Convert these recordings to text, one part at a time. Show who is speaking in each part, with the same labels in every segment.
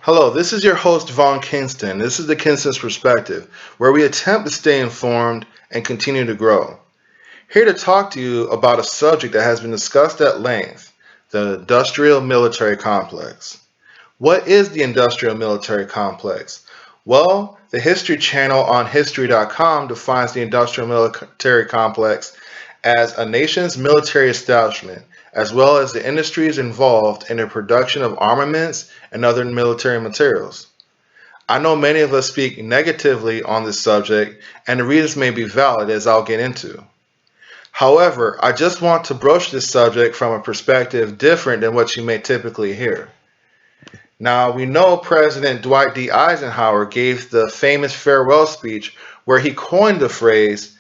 Speaker 1: Hello, this is your host, Vaughn Kingston. This is the Kingston's Perspective, where we attempt to stay informed and continue to grow. Here to talk to you about a subject that has been discussed at length, the industrial military complex. What is the industrial military complex? Well, the History Channel on History.com defines the industrial military complex as a nation's military establishment, as well as the industries involved in the production of armaments and other military materials. I know many of us speak negatively on this subject, and the reasons may be valid, as I'll get into. However, I just want to broach this subject from a perspective different than what you may typically hear. Now, we know President Dwight D. Eisenhower gave the famous farewell speech where he coined the phrase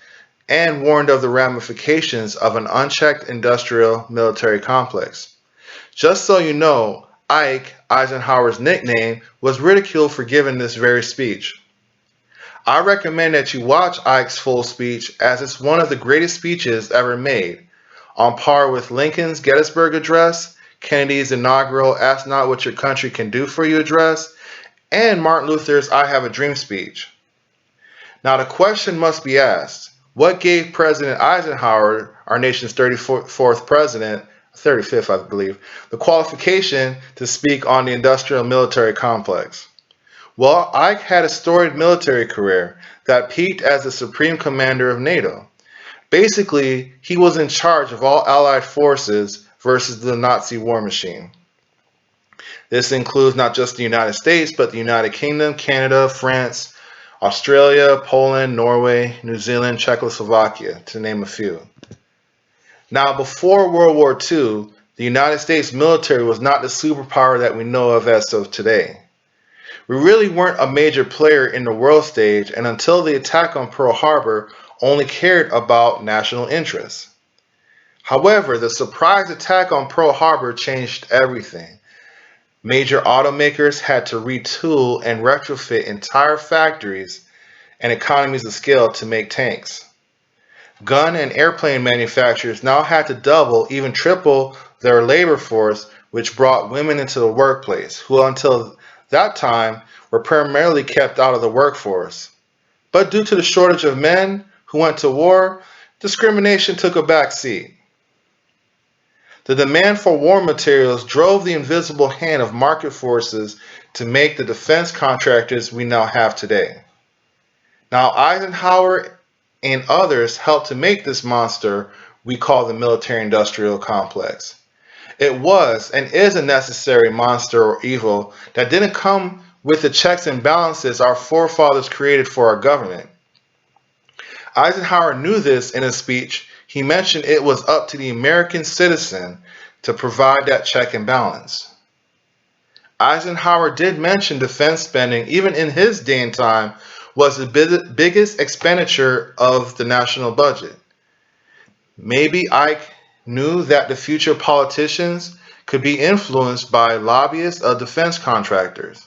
Speaker 1: and warned of the ramifications of an unchecked industrial military complex. Just so you know, Ike, Eisenhower's nickname, was ridiculed for giving this very speech. I recommend that you watch Ike's full speech, as it's one of the greatest speeches ever made, on par with Lincoln's Gettysburg Address, Kennedy's inaugural Ask Not What Your Country Can Do For You address, and Martin Luther's I Have a Dream speech. Now the question must be asked, what gave President Eisenhower, our nation's 34th president, 35th I believe, the qualification to speak on the industrial military complex? Well, Ike had a storied military career that peaked as the Supreme Commander of NATO. Basically, he was in charge of all Allied forces versus the Nazi war machine. This includes not just the United States, but the United Kingdom, Canada, France, Australia, Poland, Norway, New Zealand, Czechoslovakia, to name a few. Now, before World War II, the United States military was not the superpower that we know of as of today. We really weren't a major player in the world stage, and until the attack on Pearl Harbor, only cared about national interests. However, the surprise attack on Pearl Harbor changed everything. Major automakers had to retool and retrofit entire factories and economies of scale to make tanks. Gun and airplane manufacturers now had to double, even triple their labor force, which brought women into the workplace, who until that time were primarily kept out of the workforce. But due to the shortage of men who went to war, discrimination took a back seat. The demand for war materials drove the invisible hand of market forces to make the defense contractors we now have today. Now, Eisenhower and others helped to make this monster we call the military-industrial complex. It was and is a necessary monster or evil that didn't come with the checks and balances our forefathers created for our government. Eisenhower knew this in his speech. He mentioned it was up to the American citizen to provide that check and balance. Eisenhower did mention defense spending, even in his day and time, was the biggest expenditure of the national budget. Maybe Ike knew that the future politicians could be influenced by lobbyists of defense contractors.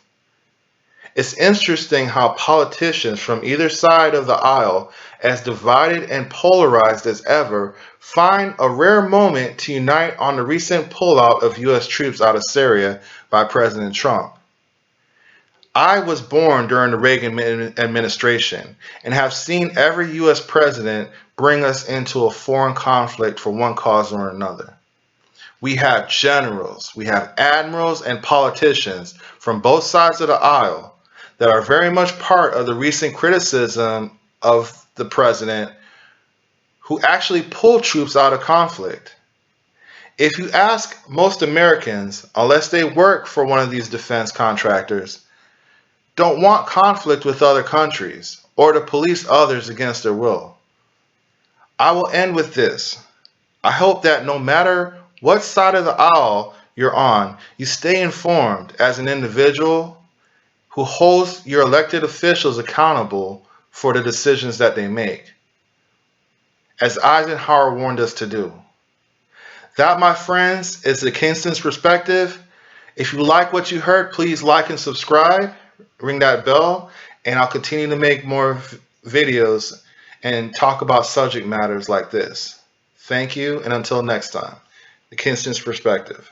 Speaker 1: It's interesting how politicians from either side of the aisle, as divided and polarized as ever, find a rare moment to unite on the recent pullout of U.S. troops out of Syria by President Trump. I was born during the Reagan administration and have seen every U.S. president bring us into a foreign conflict for one cause or another. We have generals, we have admirals and politicians from both sides of the aisle that are very much part of the recent criticism of the president, who actually pulled troops out of conflict. If you ask most Americans, unless they work for one of these defense contractors, don't want conflict with other countries or to police others against their will. I will end with this. I hope that no matter what side of the aisle you're on, you stay informed as an individual who holds your elected officials accountable for the decisions that they make, as Eisenhower warned us to do. That, my friends, is the Kingston's Perspective. If you like what you heard, please like and subscribe, ring that bell, and I'll continue to make more videos and talk about subject matters like this. Thank you, and until next time, the Kingston's Perspective.